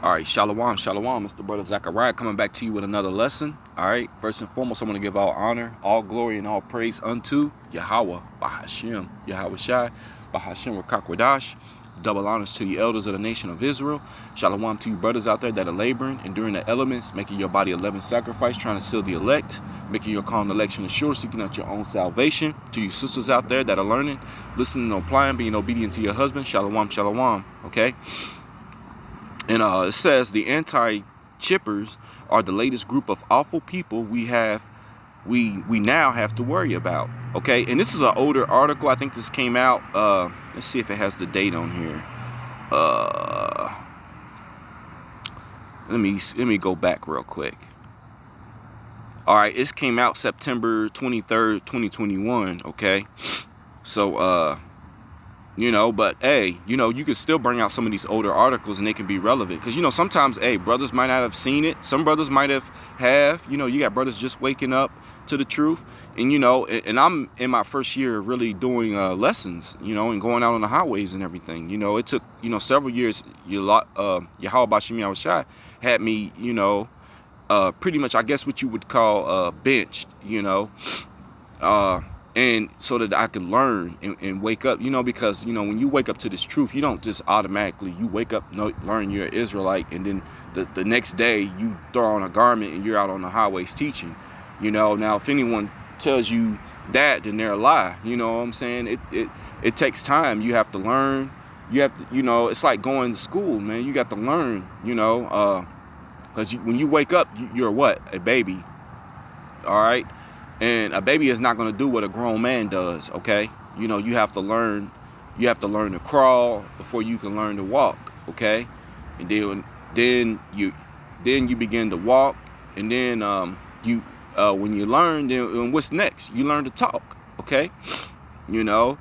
All right, shalom, shalom. It's the brother Zachariah coming back to you with another lesson. All right, first and foremost, I want to give all honor, all glory, and all praise unto Yahweh, Bahashem, Yahweh Shai, Bahashem Rakakwadash. Double honors to the elders of the nation of Israel. Shalom to you brothers out there that are laboring, enduring the elements, making your body a living sacrifice, trying to seal the elect, making your calling election assured, seeking out your own salvation. To you sisters out there that are learning, listening and applying, being obedient to your husband. Shalom, shalom. Okay. And it says the anti-chippers are the latest group of awful people we now have to worry about. Okay, and this is an older article. I think this came out. Let's see if it has the date on here. Let me go back real quick. All right, this came out September 23rd, 2021. Okay, so you know, but hey, you know, you can still bring out some of these older articles and they can be relevant. Because, you know, sometimes, hey, brothers might not have seen it. Some brothers might have, you know, you got brothers just waking up to the truth. And, you know, and I'm in my first year really doing lessons, you know, and going out on the highways and everything. You know, it took, you know, several years. Yahweh Bashim Yahweh Shai had me, you know, pretty much, I guess what you would call benched, you know. And so that I can learn and wake up, you know, because, you know, when you wake up to this truth, you don't just automatically, you wake up, learn you're an Israelite, and then the next day you throw on a garment and you're out on the highways teaching, you know. Now, if anyone tells you that, then they're a lie, you know what I'm saying? It takes time. You have to learn. You have to, you know, it's like going to school, man. You got to learn, you know, because when you wake up, you're what? A baby, all right? And a baby is not going to do what a grown man does, okay? You know, you have to learn to crawl before you can learn to walk, okay? And then you begin to walk, and then when you learn, then what's next? You learn to talk, okay? You know,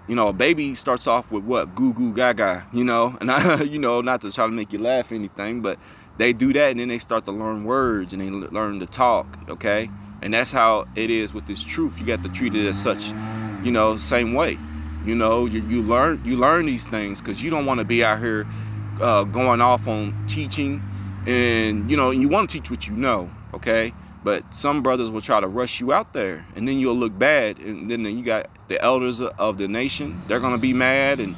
a baby starts off with what? Goo goo gaga, you know? And you know, not to try to make you laugh or anything, but they do that, and then they start to learn words, and they learn to talk, okay? And that's how it is with this truth. You got to treat it as such, you know, same way. You know, you learn these things, because you don't want to be out here going off on teaching, and you know, you want to teach what you know, okay? But some brothers will try to rush you out there, and then you'll look bad, and then you got the elders of the nation. They're gonna be mad, and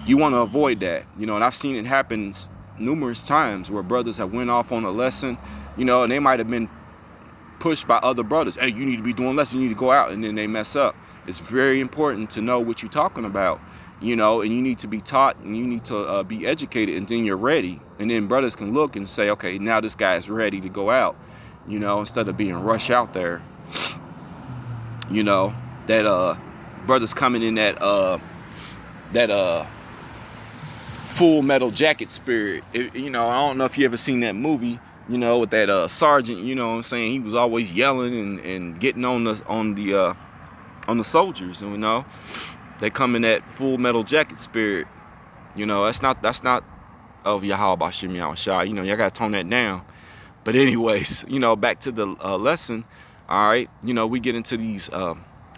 you want to avoid that, you know. And I've seen it happen numerous times where brothers have went off on a lesson, you know, and they might have been pushed by other brothers. Hey, you need to be doing lessons, you need to go out, and then they mess up. It's very important to know what you're talking about, you know, and you need to be taught, and you need to be educated, and then you're ready. And then brothers can look and say, okay, now this guy is ready to go out, you know, instead of being rushed out there. You know, that brothers coming in that Full Metal Jacket spirit. You know, I don't know if you ever seen that movie, you know, with that sergeant, you know what I'm saying? He was always yelling and getting on the soldiers, and you know, they come in that Full Metal Jacket spirit. You know, that's not of Yahweh Bashim Yahweh Shai. You know, y'all gotta tone that down. But anyways, you know, back to the lesson. All right, you know, we get into these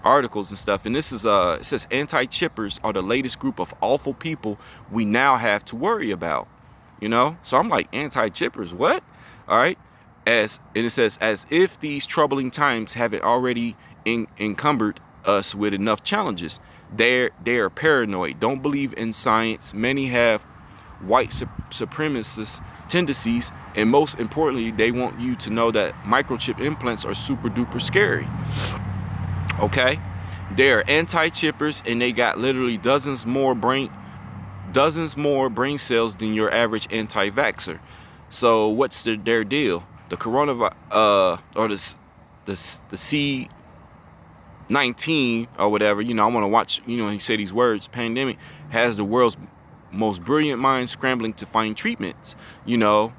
articles and stuff, and this is it says anti-chippers are the latest group of awful people we now have to worry about. You know, so I'm like, anti-chippers, what? All right, and it says, as if these troubling times haven't already encumbered us with enough challenges. They are paranoid, don't believe in science. Many have white supremacist tendencies, and most importantly, they want you to know that microchip implants are super duper scary. Okay, they are anti-chippers, and they got literally dozens more brain cells than your average anti-vaxxer. So what's their deal? The coronavirus or the C-19 or whatever, you know, I want to watch, you know, he said these words, pandemic, has the world's most brilliant minds scrambling to find treatments, you know,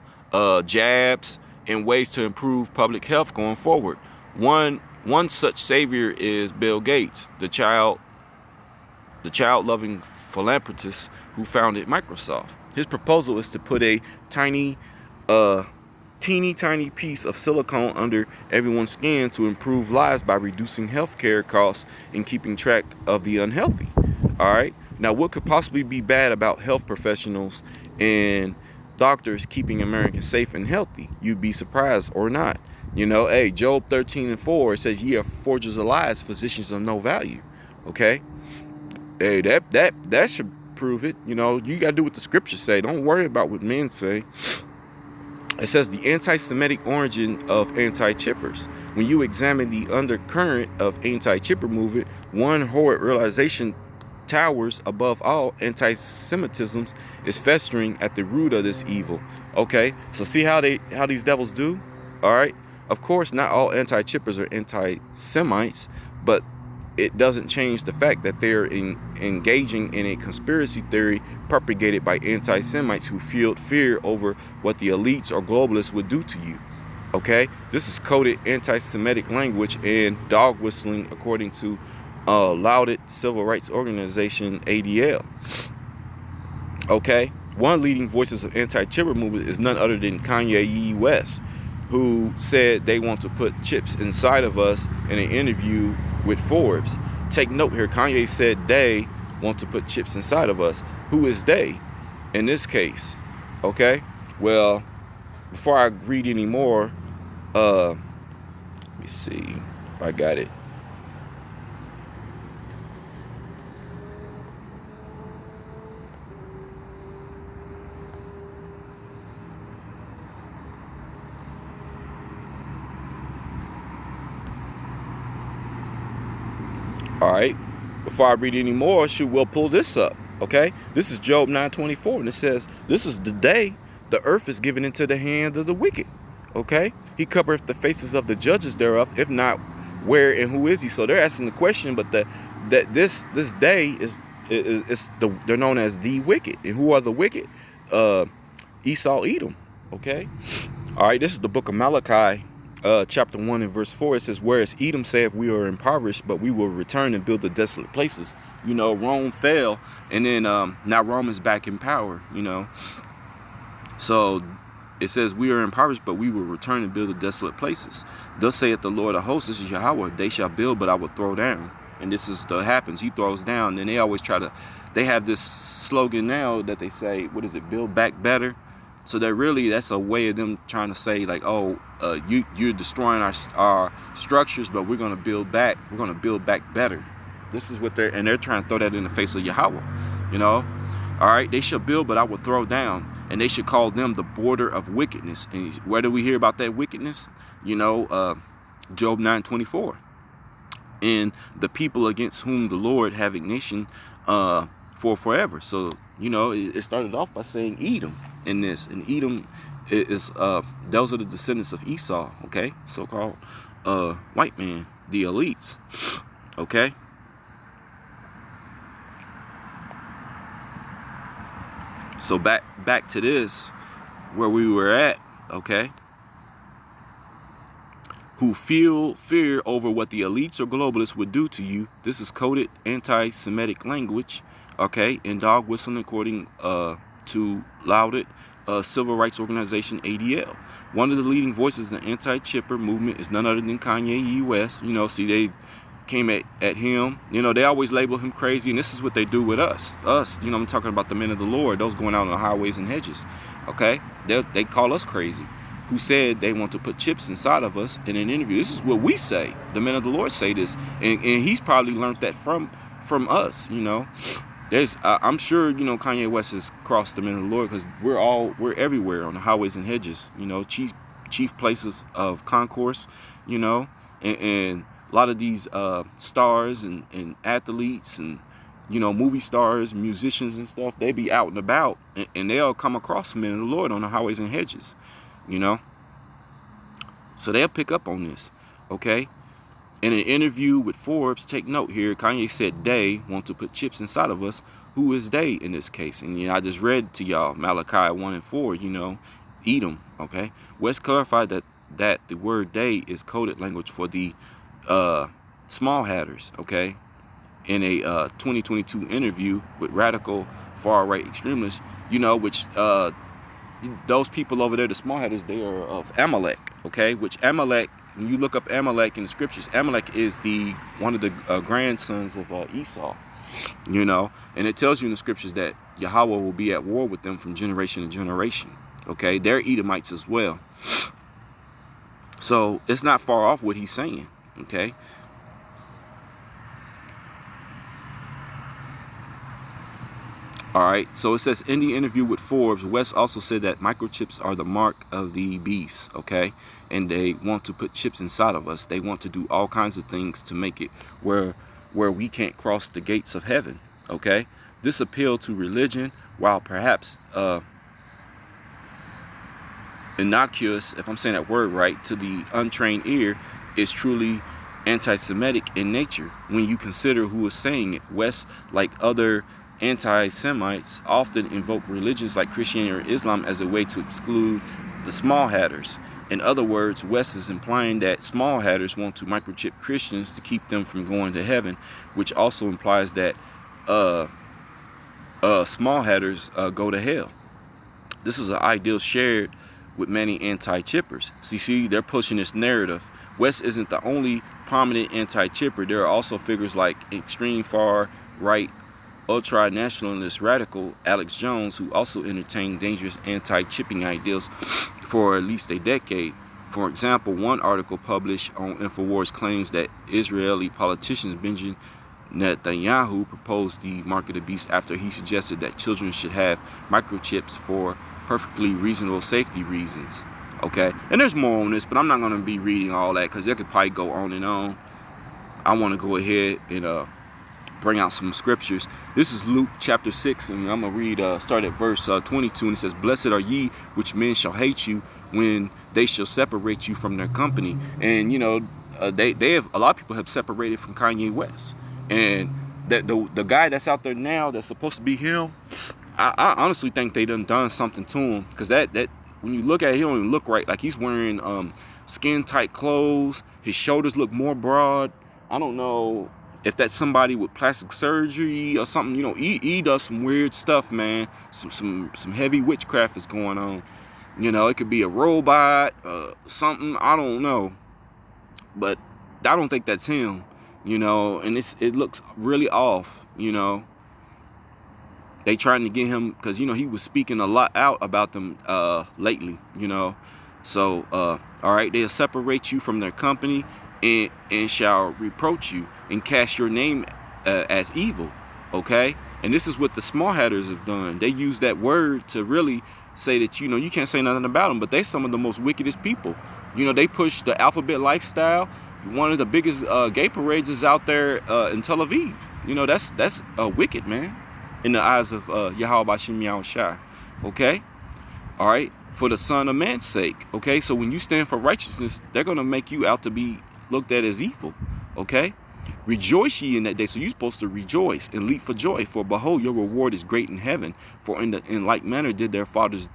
jabs and ways to improve public health going forward. One such savior is Bill Gates, the child-loving philanthropist who founded Microsoft. His proposal is to put a teeny tiny piece of silicone under everyone's skin to improve lives by reducing healthcare costs and keeping track of the unhealthy. All right. Now, what could possibly be bad about health professionals and doctors keeping Americans safe and healthy. You'd be surprised or not. You know, hey, Job 13:4 says, "Ye are forgers of lies, physicians of no value." Okay, hey, that should prove it. You know, you gotta do what the scriptures say. Don't worry about what men say. It says the anti-Semitic origin of anti-chippers. When you examine the undercurrent of anti-chipper movement, one horrid realization towers above all. Anti-Semitism is festering at the root of this evil. Okay, so see how these devils do? All right. Of course, not all anti-chippers are anti-Semites, but it doesn't change the fact that they're engaging in a conspiracy theory propagated by anti-Semites who feel fear over what the elites or globalists would do to you. Okay, this is coded anti-Semitic language and dog whistling, according to lauded civil rights organization ADL. Okay, one leading voices of anti-chipper movement is none other than Kanye West, who said they want to put chips inside of us in an interview with Forbes. Take note here, Kanye said they want to put chips inside of us. Who is they in this case? Okay, well, before I read any more, let me see if I got it. All right, before I read any more, we'll pull this up. Okay, this is Job 9:24, and it says, "This is the day the earth is given into the hand of the wicked." Okay, he covereth the faces of the judges thereof. If not, where and who is he? So they're asking the question, but this day they're known as the wicked. And who are the wicked? Esau, Edom. Okay, all right, this is the book of Malachi, chapter 1 and verse 4. It says, "Whereas Edom saith, we are impoverished, but we will return and build the desolate places." You know, Rome fell, and then now Rome is back in power. You know, so it says, "We are impoverished, but we will return and build the desolate places. Thus saith the Lord of hosts," this is Yahweh, "they shall build, but I will throw down." And this is what happens. He throws down. And they always they have this slogan now that they say, what is it, build back better? So that's a way of them trying to say, like, oh, you're destroying our structures, but we're going to build back. We're going to build back better. This is what they're trying to throw that in the face of Yahweh. You know, all right, "They shall build, but I will throw down. And they should call them the border of wickedness." And where do we hear about that wickedness? You know, Job 9:24. "And the people against whom the Lord have ignition for forever." So, you know, it started off by saying Edom in this. And Edom is, those are the descendants of Esau, okay? So-called white man, the elites, okay? So back to this, where we were at, okay? "Who feel fear over what the elites or globalists would do to you." This is coded anti-Semitic language, okay, and dog whistling, according to lauded civil rights organization ADL. One of the leading voices in the anti-chipper movement is none other than Kanye West. You know, see, they came at him. You know, they always label him crazy, and this is what they do with us. You know, I'm talking about the men of the Lord, those going out on the highways and hedges. Okay, they call us crazy. Who said they want to put chips inside of us in an interview. This is what we say. The men of the Lord say this, and he's probably learned that from us. You know, I'm sure, you know, Kanye West has crossed the men of the Lord, because we're everywhere on the highways and hedges. You know, chief places of concourse. You know, and a lot of these stars and athletes and, you know, movie stars, musicians and stuff, they be out and about, and they'll come across the men of the Lord on the highways and hedges, you know. So they'll pick up on this, okay? In an interview with Forbes, take note here, Kanye said they want to put chips inside of us. Who is they in this case? And, you know, I just read to y'all Malachi 1 and 4, you know, Edom, okay? West clarified that the word they is coded language for the small hatters, okay, in a 2022 interview with radical far-right extremists, you know, which those people over there, the small hatters, they are of Amalek, okay, which Amalek, when you look up Amalek in the scriptures, Amalek is one of the grandsons of Esau, you know. And it tells you in the scriptures that Yahweh will be at war with them from generation to generation. Okay, they're Edomites as well. So it's not far off what he's saying. Okay. All right, so it says in the interview with Forbes, West also said that microchips are the mark of the beast, okay? And they want to put chips inside of us. They want to do all kinds of things to make it where we can't cross the gates of heaven, okay? This appeal to religion, while perhaps innocuous, if I'm saying that word right, to the untrained ear, is truly anti-Semitic in nature. When you consider who is saying it, West, like other anti-Semites, often invoke religions like Christianity or Islam as a way to exclude the small hatters. In other words, West is implying that small hatters want to microchip Christians to keep them from going to heaven, which also implies that small hatters go to hell. This is an ideal shared with many anti-chippers. See, they're pushing this narrative. West isn't the only prominent anti-chipper. There are also figures like extreme far right ultra-nationalist radical Alex Jones, who also entertained dangerous anti-chipping ideals for at least a decade. For example, one article published on InfoWars claims that Israeli politician Benjamin Netanyahu proposed the mark of the beast after he suggested that children should have microchips for perfectly reasonable safety reasons. Okay, and there's more on this, but I'm not going to be reading all that because it could probably go on and on. I want to go ahead and bring out some scriptures. This is Luke chapter 6, and I'm going to read, start at verse 22, and it says, "Blessed are ye which men shall hate you when they shall separate you from their company." And, you know, they have, a lot of people have separated from Kanye West. And that the guy that's out there now that's supposed to be him, I honestly think they done something to him. Because that when you look at it, he don't even look right. Like, he's wearing skin tight clothes. His shoulders look more broad. I don't know if that's somebody with plastic surgery or something. You know, he does some weird stuff, man. Some heavy witchcraft is going on. You know, it could be a robot, something, I don't know. But I don't think that's him, you know, and it looks really off, you know. They trying to get him, because, you know, he was speaking a lot out about them lately, you know. So, all right, they'll separate you from their company and shall reproach you and cast your name as evil, okay? And this is what the small hatters have done. They use that word to really say that, you know, you can't say nothing about them, but they're some of the most wickedest people. You know, they push the alphabet lifestyle. One of the biggest gay parades is out there in Tel Aviv. You know, that's wicked, man, in the eyes of Yahweh Bashim Yahushai, okay? All right, for the Son of Man's sake, okay? So when you stand for righteousness, they're going to make you out to be looked at as evil, okay? Rejoice ye in that day. So you're supposed to rejoice and leap for joy, for behold, your reward is great in heaven. For in like manner did their fathers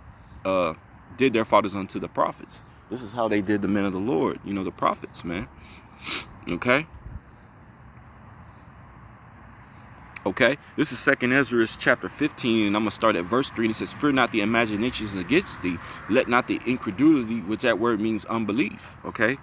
unto the prophets. This is how they did the men of the Lord, you know, the prophets, man. Okay. Okay, this is 2 Ezra chapter 15, and I'm going to start at verse 3, and it says, "Fear not the imaginations against thee, let not the incredulity," which that word means unbelief, okay,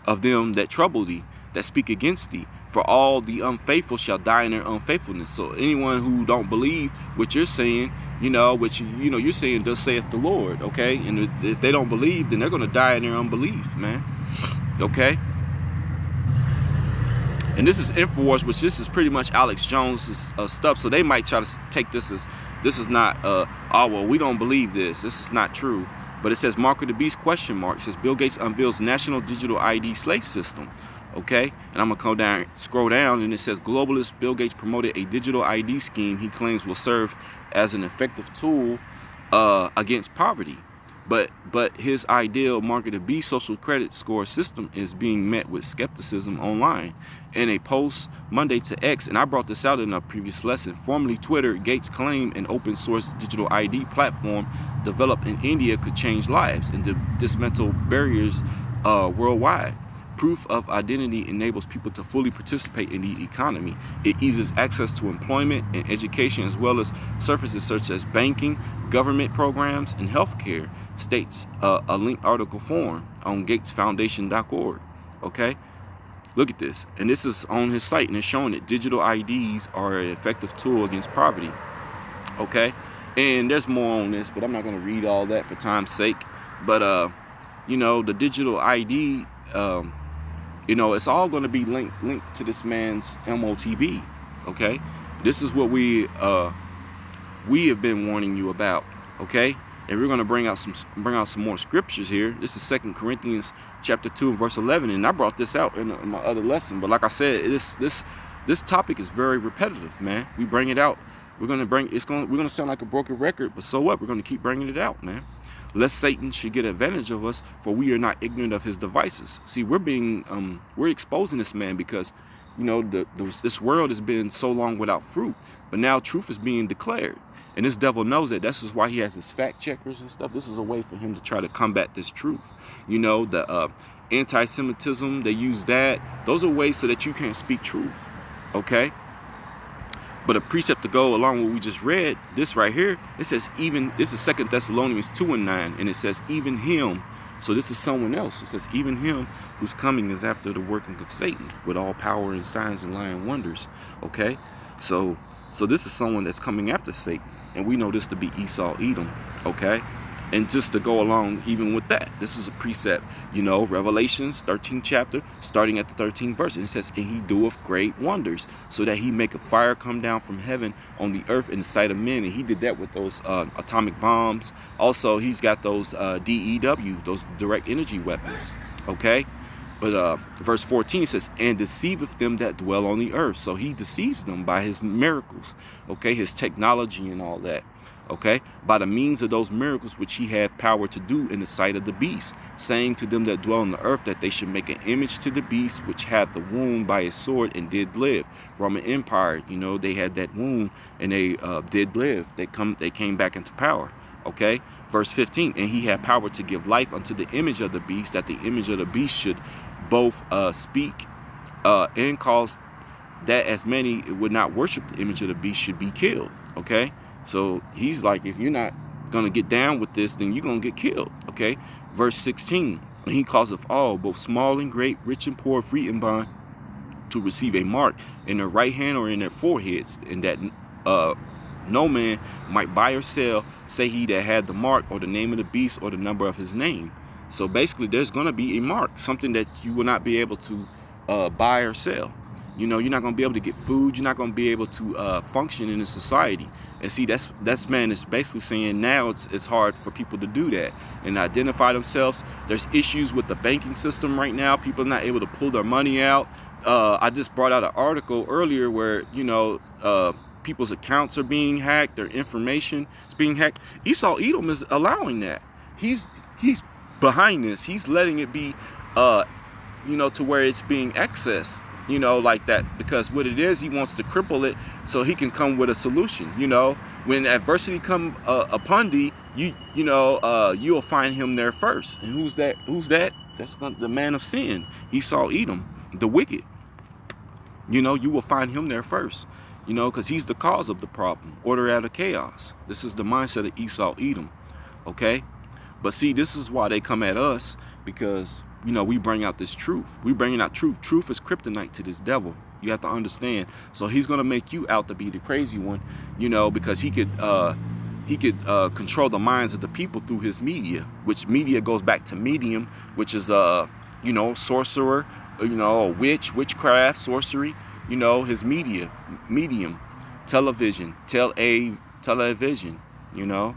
"of them that trouble thee, that speak against thee. For all the unfaithful shall die in their unfaithfulness." So anyone who don't believe what you're saying, you know, which, you know, you're saying, "Thus saith the Lord," okay, and if they don't believe, then they're going to die in their unbelief, man, okay. And this is InfoWars, which this is pretty much Alex Jones' stuff. So they might try to take this as, this is not, oh, well, we don't believe this. This is not true. But it says, "Mark of the Beast, question mark." It says, "Bill Gates unveils national digital ID slave system." Okay. And I'm going to scroll down, and it says, "Globalist Bill Gates promoted a digital ID scheme he claims will serve as an effective tool against poverty. But his ideal Mark of the Beast social credit score system is being met with skepticism online." In a post Monday to X, and I brought this out in a previous lesson, formerly Twitter, Gates claimed an open source digital ID platform developed in India could change lives and dismantle barriers worldwide. Proof of identity enables people to fully participate in the economy. It eases access to employment and education, as well as services such as banking, government programs, and healthcare, states a linked article form on gatesfoundation.org. Okay. Look at this. And this is on his site, and it's showing that digital IDs are an effective tool against poverty. Okay? And there's more on this, but I'm not going to read all that for time's sake. But, you know, the digital ID, you know, it's all going to be linked to this man's M.O.T.B. Okay? This is what we have been warning you about. Okay? And we're going to bring out some more scriptures here. This is 2 Corinthians chapter 2 and verse 11. And I brought this out in my other lesson. But like I said, this topic is very repetitive, man. We bring it out. We're gonna sound like a broken record, but so what? We're gonna keep bringing it out, man. Lest Satan should get advantage of us, for we are not ignorant of his devices. See, we're exposing this man because, you know, this world has been so long without fruit, but now truth is being declared, and this devil knows that. This is why he has his fact checkers and stuff. This is a way for him to try to combat this truth. You know, the anti-Semitism, they use that. Those are ways so that you can't speak truth. Okay. But a precept to go along with what we just read, this right here, it says even, this is 2 Thessalonians 2 and 9, and it says even him. So this is someone else. It says even him whose coming is after the working of Satan with all power and signs and lying wonders. Okay? So this is someone that's coming after Satan. And we know this to be Esau, Edom. Okay? And just to go along even with that, this is a precept, you know, Revelations 13th chapter, starting at the 13th verse. And it says, and he doeth great wonders, so that he make a fire come down from heaven on the earth in the sight of men. And he did that with those atomic bombs. Also, he's got those DEW, those direct energy weapons. Okay? But verse 14 says, and deceiveth them that dwell on the earth. So he deceives them by his miracles, okay, his technology and all that. Okay, by the means of those miracles which he hath power to do in the sight of the beast, saying to them that dwell on the earth that they should make an image to the beast which had the wound by his sword and did live. Roman Empire, you know, they had that wound and they did live. They came back into power. Okay, verse 15, and he had power to give life unto the image of the beast, that the image of the beast should both speak and cause that as many would not worship the image of the beast should be killed. Okay. So he's like, if you're not going to get down with this, then you're going to get killed. Okay. Verse 16. And he causeth all, both small and great, rich and poor, free and bond, to receive a mark in their right hand or in their foreheads, and that no man might buy or sell, say he that had the mark or the name of the beast or the number of his name. So basically, there's going to be a mark, something that you will not be able to buy or sell. You know, you're not going to be able to get food. You're not going to be able to function in a society. And see, that's man is basically saying now it's hard for people to do that and identify themselves. There's issues with the banking system right now. People are not able to pull their money out. I just brought out an article earlier where, you know, people's accounts are being hacked. Their information is being hacked. Esau Edom is allowing that. He's behind this. He's letting it be, you know, to where it's being accessed. You know, like that, because what it is, he wants to cripple it so he can come with a solution. You know, when adversity come upon thee, you'll find him there first. And who's that? That's the man of sin, Esau Edom, the wicked. You know, you will find him there first. You know, because he's the cause of the problem. Order out of chaos. This is the mindset of Esau Edom. Okay, but see, this is why they come at us, because, you know, we bring out this truth. We bringing out truth. Truth is kryptonite to this devil. You have to understand. So he's going to make you out to be the crazy one, you know, because he could control the minds of the people through his media, which media goes back to medium, which is, you know, sorcerer, you know, witchcraft, sorcery, you know, his medium, television, television, you know.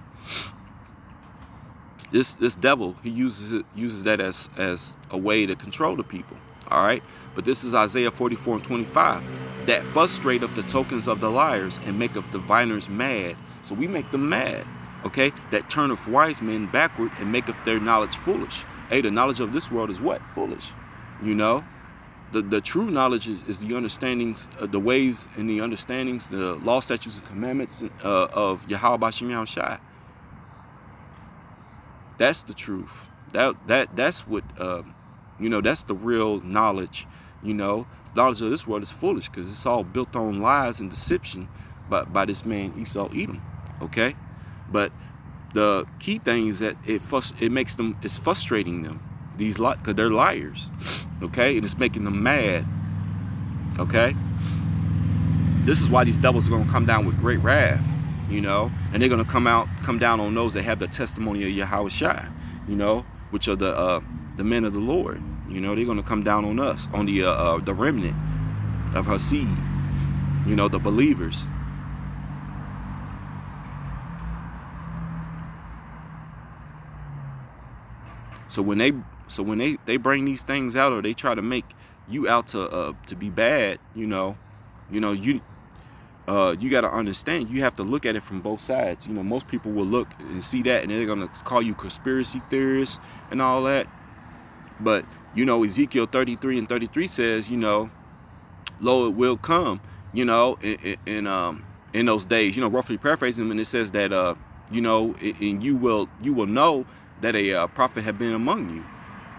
This devil, he uses that as a way to control the people. All right. But this is Isaiah 44 and 25. That frustrateth the tokens of the liars and maketh diviners mad. So we make them mad. Okay. That turneth wise men backward and maketh their knowledge foolish. Hey, the knowledge of this world is what? Foolish. You know, the true knowledge is the understandings, the ways and the understandings, the law, statutes, and commandments of Yahweh B'Shem Yahushai. That's the truth. That's what, you know, that's the real knowledge. You know, knowledge of this world is foolish because it's all built on lies and deception by this man Esau Edom. Okay, but the key thing is that it's frustrating them. because they're liars, okay? And it's making them mad, okay? This is why these devils are going to come down with great wrath, you know, and they're going to come down on those that have the testimony of Yahweh Shai, you know, which are the men of the Lord. You know, they're going to come down on us, on the remnant of her seed, you know, the believers. So when they bring these things out, or they try to make you out to be bad, you got to understand, you have to look at it from both sides. You know, most people will look and see that, and they're gonna call you conspiracy theorists and all that. But you know, Ezekiel 33:33 says, you know, lo, it will come, you know, in those days. You know, roughly paraphrasing, and it says that you know, and you will know that a prophet had been among you.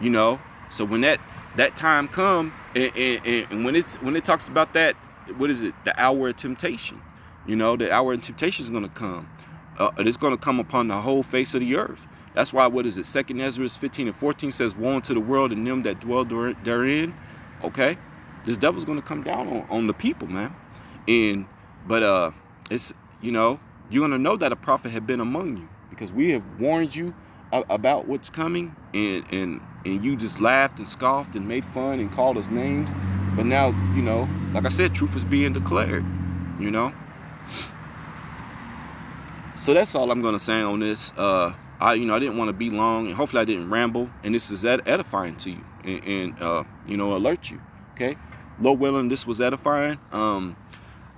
You know, so when that time come, and when it talks about that, what is it? The hour of temptation. You know, the hour of temptation is going to come. And it's going to come upon the whole face of the earth. That's why, what is it? 2 Ezra 15:14 says, woe unto the world and them that dwell therein. Okay? This devil's going to come down on the people, man. But it's, you know, you're going to know that a prophet had been among you, because we have warned you about what's coming, and you just laughed and scoffed and made fun and called us names. But now, you know, like I said, truth is being declared, you know. So that's all I'm going to say on this. I didn't want to be long, and hopefully I didn't ramble, and this is edifying to you, and you know, alert you. Okay, Lord willing, this was edifying.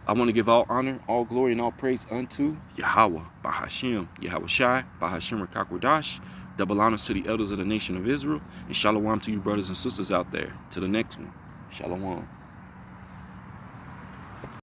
I want to give all honor, all glory, and all praise unto Yahweh, Bahashem, Yahweh Shai, Bahashem Rakakwadash. Double honors to the elders of the nation of Israel, and shalom to you brothers and sisters out there. To the next one, shalom.